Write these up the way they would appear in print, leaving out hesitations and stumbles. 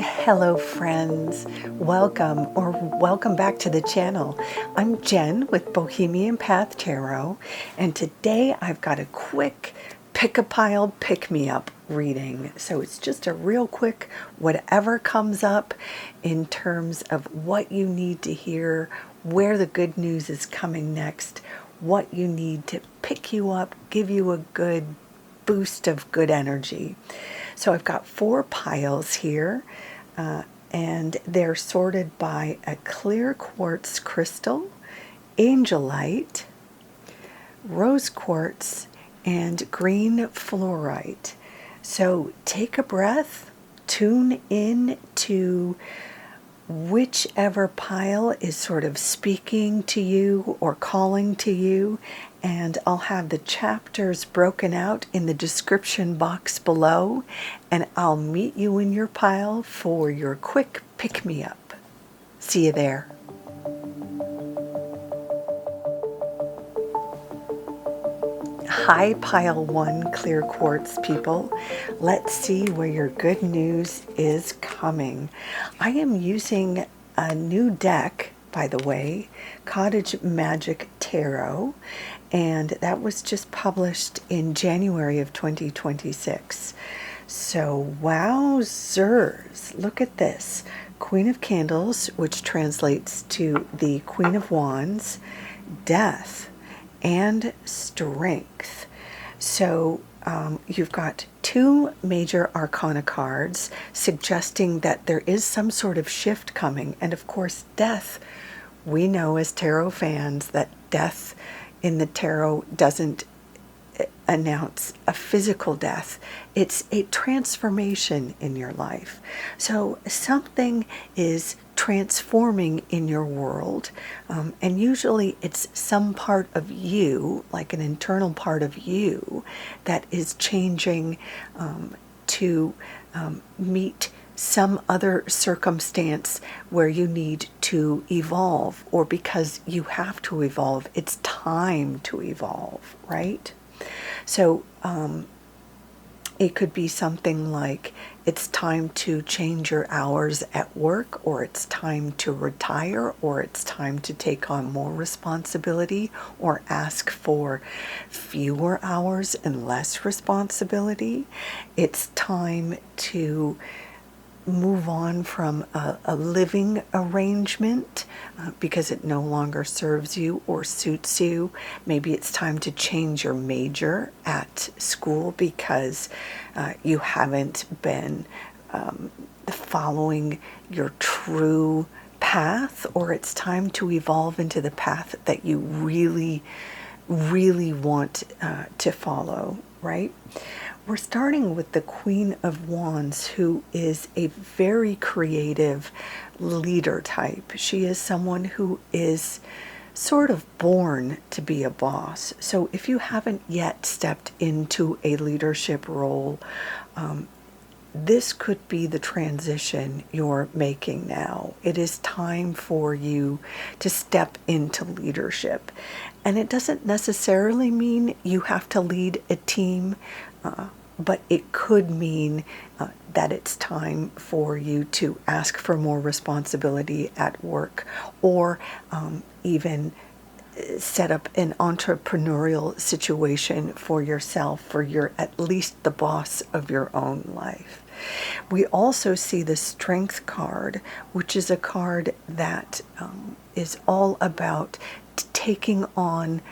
Hello friends, welcome back to the channel. I'm Jen with Bohemian Path Tarot, and today I've got a quick pick-a-pile, pick-me-up reading. So it's just a real quick whatever comes up in terms of what you need to hear, where the good news is coming next, what you need to pick you up, give you a good boost of good energy. So I've got 4 piles here, and they're sorted by a clear quartz crystal, Angelite, rose quartz, and green fluorite. So take a breath, tune in to whichever pile is sort of speaking to you or calling to you, and I'll have the chapters broken out in the description box below, and I'll meet you in your pile for your quick pick-me-up. See you there. Hi, Pile 1 Clear Quartz people. Let's see where your good news is coming. I am using a new deck, by the way, Cottage Magic Tarot, and that was just published in January of 2026. So, wowzers, look at this. Queen of Candles, which translates to the Queen of Wands, Death, and Strength. So you've got 2 major arcana cards suggesting that there is some sort of shift coming. And of course, death, we know as tarot fans that death in the tarot doesn't announce a physical death. It's a transformation in your life. So something is transforming in your world, and usually it's some part of you, like an internal part of you, that is changing to meet some other circumstance where you need to evolve, or because you have to evolve. It's time to evolve, right? So it could be something like it's time to change your hours at work, or it's time to retire, or it's time to take on more responsibility, or ask for fewer hours and less responsibility. It's time to move on from a living arrangement because it no longer serves you or suits you. Maybe it's time to change your major at school because you haven't been following your true path, or it's time to evolve into the path that you really, really want to follow, right? We're starting with the Queen of Wands, who is a very creative leader type. She is someone who is sort of born to be a boss. So if you haven't yet stepped into a leadership role, this could be the transition you're making now. It is time for you to step into leadership. And it doesn't necessarily mean you have to lead a team, but it could mean that it's time for you to ask for more responsibility at work, or even set up an entrepreneurial situation for yourself, for you're at least the boss of your own life. We also see the Strength card, which is a card that is all about taking on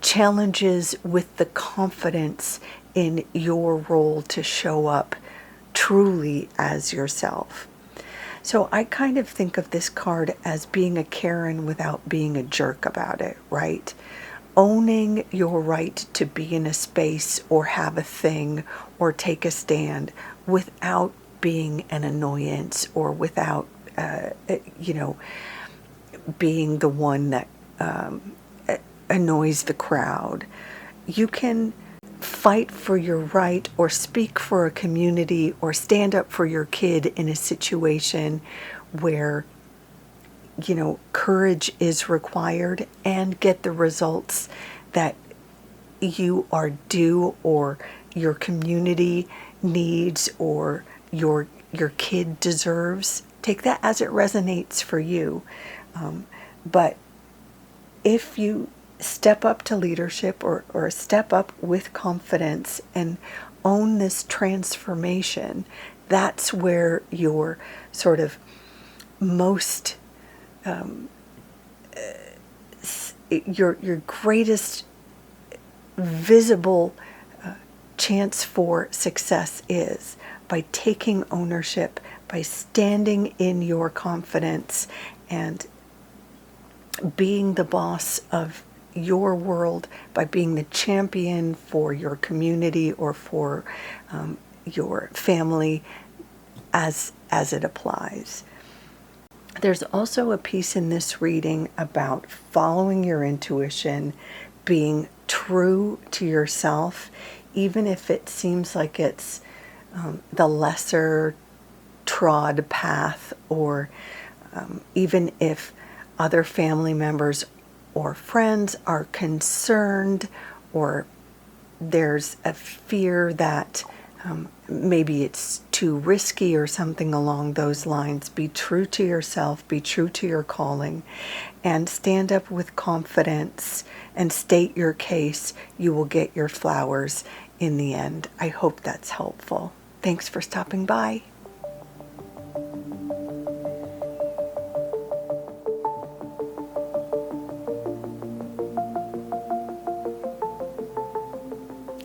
challenges with the confidence in your role to show up truly as yourself. So I kind of think of this card as being a Karen without being a jerk about it, right? Owning your right to be in a space or have a thing or take a stand without being an annoyance, or without, being the one that annoys the crowd. You can fight for your right, or speak for a community, or stand up for your kid in a situation where, courage is required, and get the results that you are due, or your community needs, or your kid deserves. Take that as it resonates for you. But if you step up to leadership, or step up with confidence and own this transformation, that's where your sort of most your greatest visible chance for success is, by taking ownership, by standing in your confidence and being the boss of your world, by being the champion for your community or for your family as it applies. There's also a piece in this reading about following your intuition, being true to yourself, even if it seems like it's the lesser trod path, or even if other family members or friends are concerned, or there's a fear that maybe it's too risky or something along those lines. Be true to yourself, be true to your calling, and stand up with confidence and state your case. You will get your flowers in the end. I hope that's helpful. Thanks for stopping by.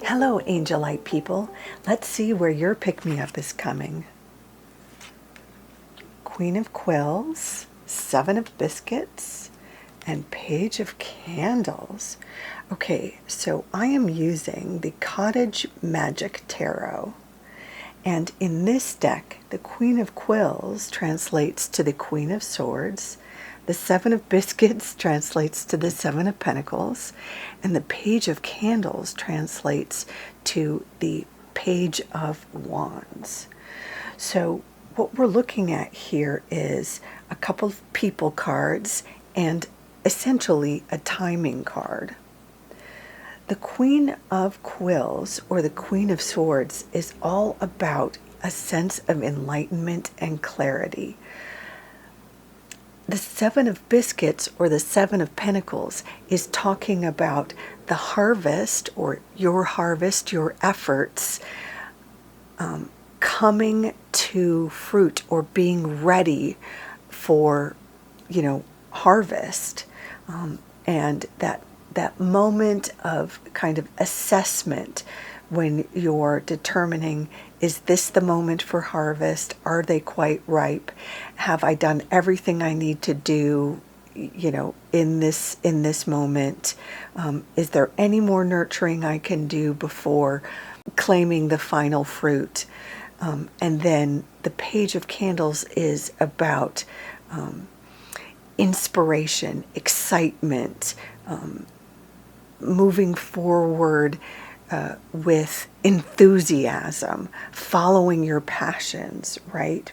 Hello, Angelite people. Let's see where your pick-me-up is coming. Queen of Quills, Seven of Biscuits, and Page of Candles. Okay, so I am using the Cottage Magic Tarot. And in this deck, the Queen of Quills translates to the Queen of Swords, the Seven of Biscuits translates to the Seven of Pentacles, and the Page of Candles translates to the Page of Wands. So what we're looking at here is a couple of people cards and essentially a timing card. The Queen of Quills, or the Queen of Swords, is all about a sense of enlightenment and clarity. The Seven of Biscuits, or the Seven of Pentacles, is talking about the harvest, or your harvest, your efforts coming to fruit, or being ready for, harvest. And that moment of kind of assessment when you're determining, is this the moment for harvest? Are they quite ripe? Have I done everything I need to do, in this moment? Is there any more nurturing I can do before claiming the final fruit? And then the Page of Candles is about inspiration, excitement, moving forward with enthusiasm, following your passions, right?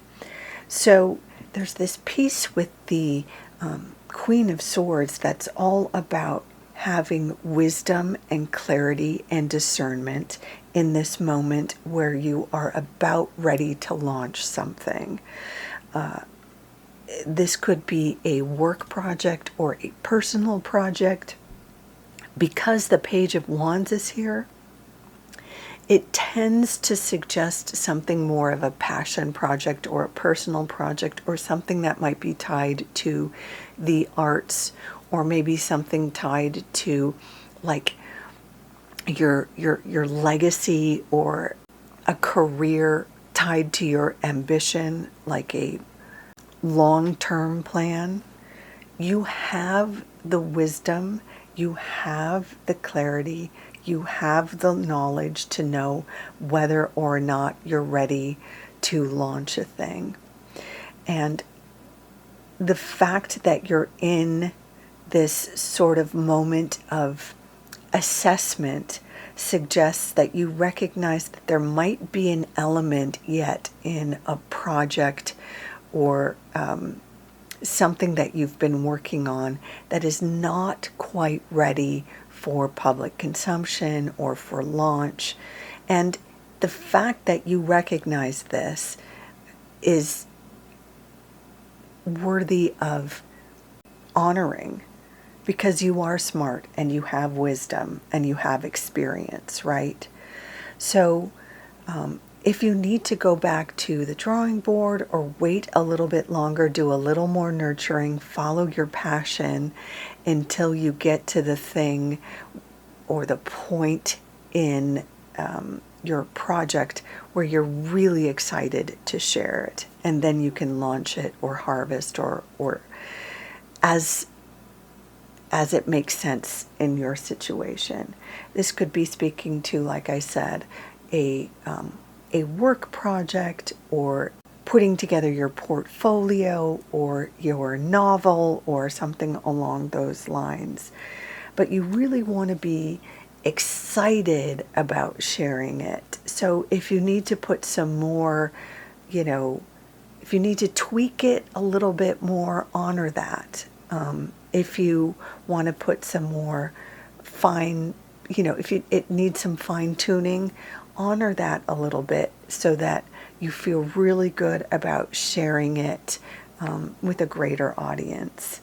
So there's this piece with the Queen of Swords that's all about having wisdom and clarity and discernment in this moment where you are about ready to launch something. This could be a work project or a personal project. Because the Page of Wands is here, it tends to suggest something more of a passion project or a personal project, or something that might be tied to the arts, or maybe something tied to like your legacy, or a career tied to your ambition, like a long-term plan. You have the wisdom, you have the clarity, you have the knowledge to know whether or not you're ready to launch a thing. And the fact that you're in this sort of moment of assessment suggests that you recognize that there might be an element yet in a project, or something that you've been working on, that is not quite ready for public consumption or for launch. And the fact that you recognize this is worthy of honoring, because you are smart and you have wisdom and you have experience, right? So if you need to go back to the drawing board or wait a little bit longer, do a little more nurturing, follow your passion until you get to the thing or the point in your project where you're really excited to share it, and then you can launch it or harvest or as it makes sense in your situation. This could be speaking to, like I said, a work project, or putting together your portfolio or your novel or something along those lines. But you really want to be excited about sharing it. So if you need to put some more, if you need to tweak it a little bit more, honor that. If you want to put some more fine, if it needs some fine tuning, honor that a little bit so that you feel really good about sharing it with a greater audience.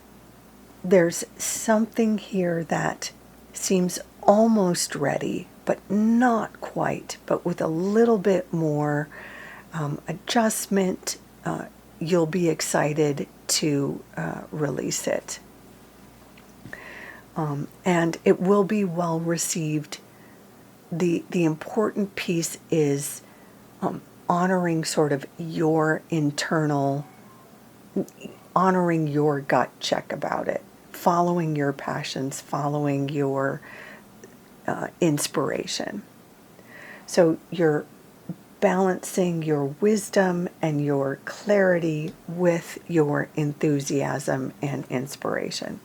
There's something here that seems almost ready, but not quite, but with a little bit more adjustment, you'll be excited to release it. And it will be well received. The important piece is honoring sort of your internal, honoring your gut check about it, following your passions, following your inspiration. So you're balancing your wisdom and your clarity with your enthusiasm and inspiration.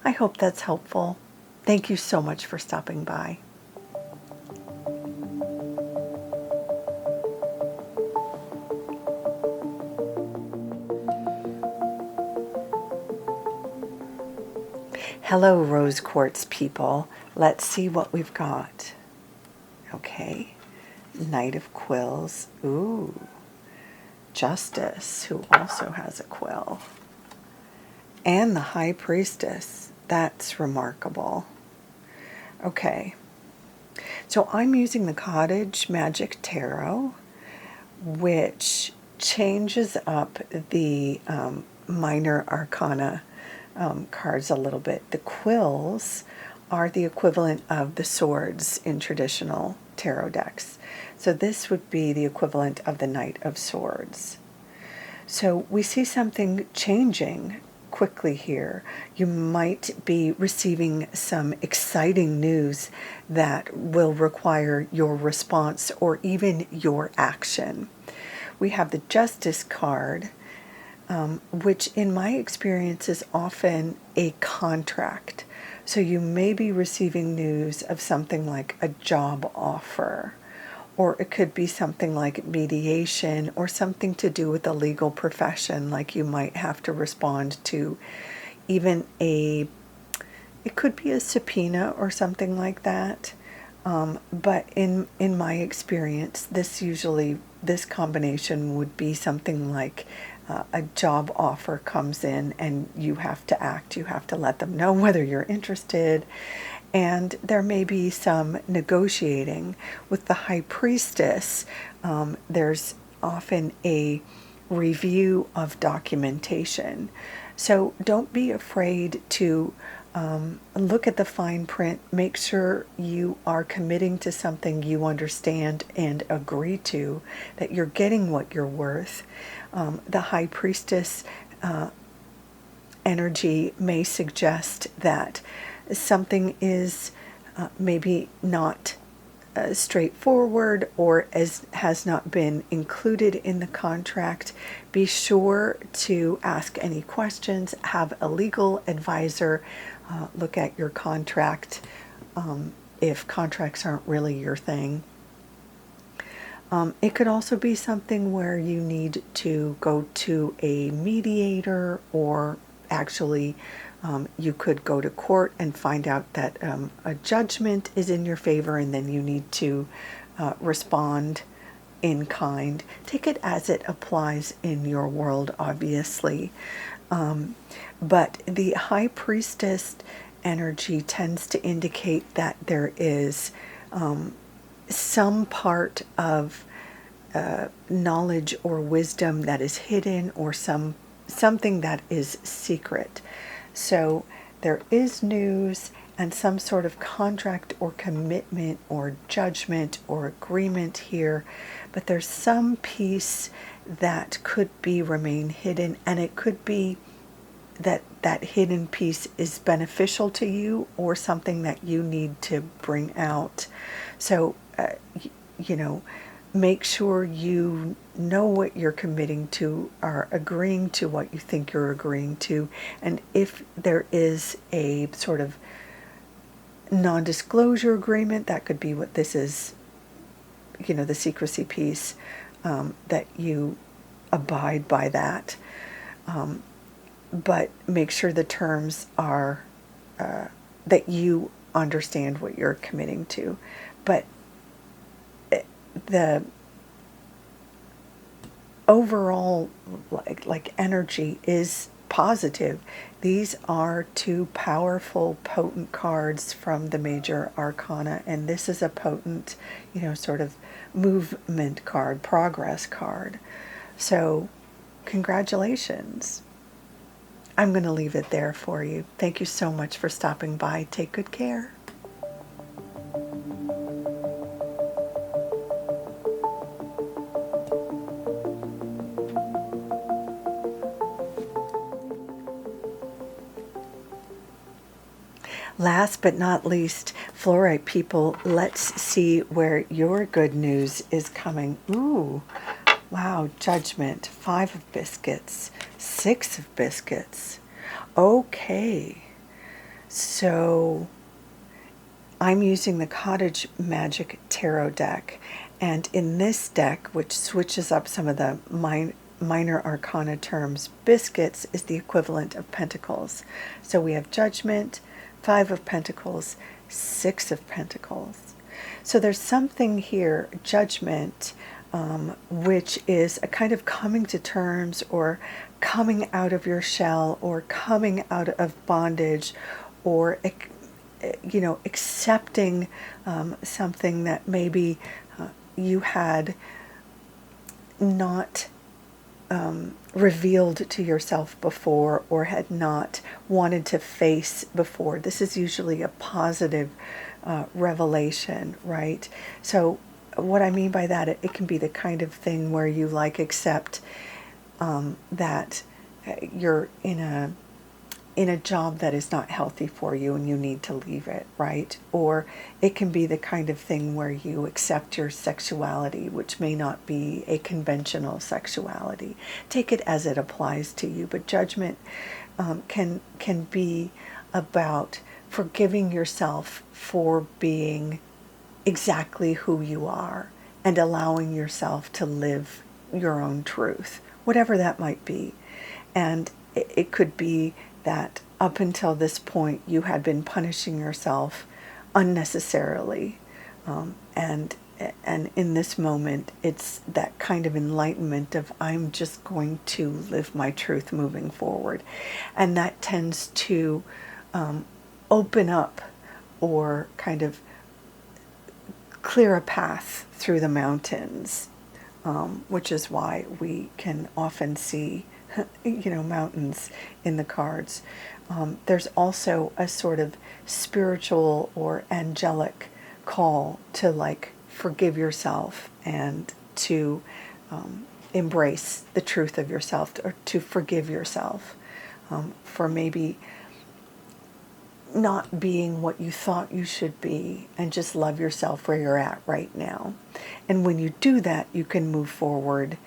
I hope that's helpful. Thank you so much for stopping by. Hello, Rose Quartz people. Let's see what we've got. Okay. Knight of Quills. Ooh. Justice, who also has a quill. And the High Priestess. That's remarkable. Okay. So I'm using the Cottage Magic Tarot, which changes up the minor arcana cards a little bit. The quills are the equivalent of the swords in traditional tarot decks. So this would be the equivalent of the Knight of Swords. So we see something changing quickly here. You might be receiving some exciting news that will require your response or even your action. We have the Justice card, which in my experience is often a contract. So you may be receiving news of something like a job offer, or it could be something like mediation or something to do with the legal profession, like you might have to respond to even it could be a subpoena or something like that. But in my experience, this combination would be something like a job offer comes in and you have to act. You have to let them know whether you're interested. And there may be some negotiating. With the High Priestess, there's often a review of documentation. So don't be afraid to look at the fine print. Make sure you are committing to something you understand and agree to, that you're getting what you're worth. The High Priestess energy may suggest that something is maybe not straightforward or has not been included in the contract. Be sure to ask any questions, have a legal advisor look at your contract if contracts aren't really your thing. It could also be something where you need to go to a mediator or actually You could go to court and find out that a judgment is in your favor, and then you need to respond in kind. Take it as it applies in your world, obviously. But the High Priestess energy tends to indicate that there is some part of knowledge or wisdom that is hidden, or something that is secret. So there is news and some sort of contract or commitment or judgment or agreement here, but there's some piece that could remain hidden, and it could be that that hidden piece is beneficial to you, or something that you need to bring out. So, make sure you know what you're committing to, are agreeing to what you think you're agreeing to. And if there is a sort of non-disclosure agreement, that could be what this is, the secrecy piece, that you abide by that. But make sure the terms are that you understand what you're committing to. But the overall like energy is positive. These are two powerful, potent cards from the major arcana, and this is a potent, sort of movement card, progress card. So congratulations. I'm going to leave it there for you. Thank you so much for stopping by. Take good care. Last but not least, Fluorite people, let's see where your good news is coming. Ooh, wow, Judgment, 5 of biscuits, 6 of biscuits. Okay, so I'm using the Cottage Magic Tarot deck, and in this deck, which switches up some of the minor arcana terms, biscuits is the equivalent of pentacles. So we have Judgment, 5 of Pentacles, 6 of Pentacles. So there's something here, Judgment, which is a kind of coming to terms, or coming out of your shell, or coming out of bondage, or accepting something that maybe you had not revealed to yourself before, or had not wanted to face before. This is usually a positive revelation, right? So what I mean by that, it can be the kind of thing where you accept that you're in a job that is not healthy for you and you need to leave it, right? Or it can be the kind of thing where you accept your sexuality, which may not be a conventional sexuality. Take it as it applies to you, but Judgment can be about forgiving yourself for being exactly who you are, and allowing yourself to live your own truth, whatever that might be. And it could be that up until this point you had been punishing yourself unnecessarily, and in this moment it's that kind of enlightenment of, I'm just going to live my truth moving forward. And that tends to open up, or kind of clear a path through the mountains, which is why we can often see mountains in the cards. There's also a sort of spiritual or angelic call to forgive yourself, and to embrace the truth of yourself, or to forgive yourself for maybe not being what you thought you should be, and just love yourself where you're at right now. And when you do that, you can move forward.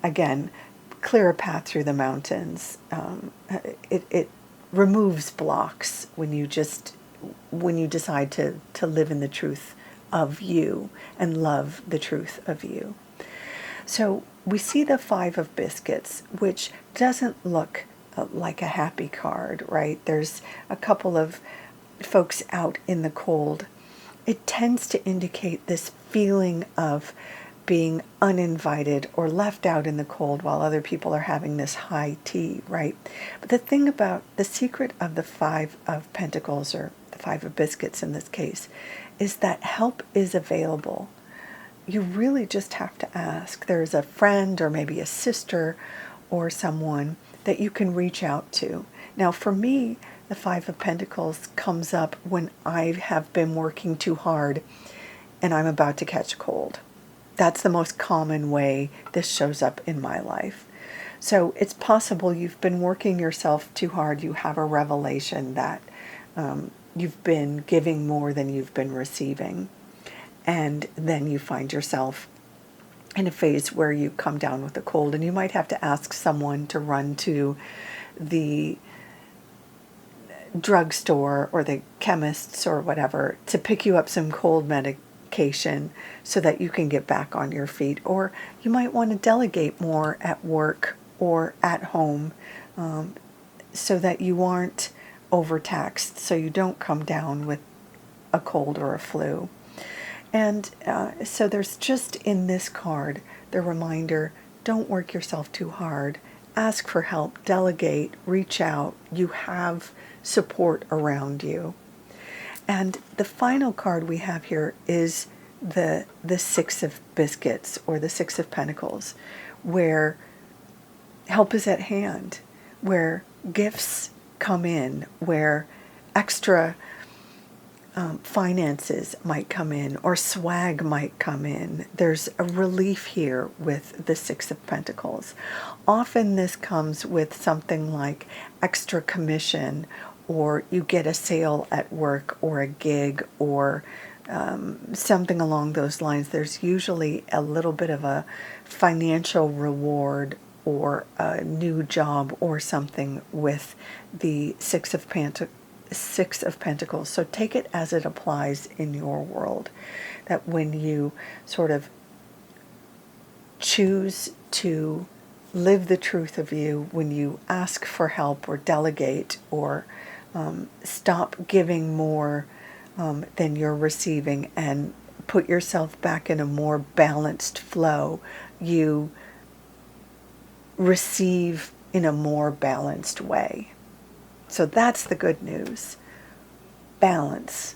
Again, clear a path through the mountains. It removes blocks when you decide to live in the truth of you and love the truth of you. So we see the 5 of biscuits, which doesn't look like a happy card, right? There's a couple of folks out in the cold. It tends to indicate this feeling of being uninvited or left out in the cold while other people are having this high tea, right? But the thing about the secret of the Five of Pentacles, or the Five of Biscuits in this case, is that help is available. You really just have to ask. There's a friend or maybe a sister or someone that you can reach out to. Now, for me, the Five of Pentacles comes up when I have been working too hard and I'm about to catch a cold. That's the most common way this shows up in my life. So it's possible you've been working yourself too hard. You have a revelation that you've been giving more than you've been receiving. And then you find yourself in a phase where you come down with a cold, and you might have to ask someone to run to the drugstore or the chemist's or whatever to pick you up some cold medication so that you can get back on your feet. Or you might want to delegate more at work or at home, so that you aren't overtaxed, so you don't come down with a cold or a flu. And so there's just in this card the reminder, don't work yourself too hard. Ask for help, delegate, reach out. You have support around you. And the final card we have here is the Six of Biscuits, or the Six of Pentacles, where help is at hand, where gifts come in, where extra finances might come in, or swag might come in. There's a relief here with the Six of Pentacles. Often this comes with something like extra commission, or you get a sale at work, or a gig, or something along those lines. There's usually a little bit of a financial reward or a new job or something with the Six of Pentacles. So take it as it applies in your world, that when you sort of choose to live the truth of you, when you ask for help or delegate, or stop giving more than you're receiving, and put yourself back in a more balanced flow, you receive in a more balanced way. So that's the good news. Balance.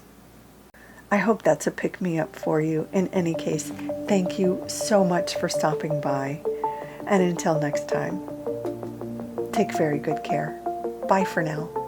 I hope that's a pick-me-up for you. In any case, thank you so much for stopping by. And until next time, take very good care. Bye for now.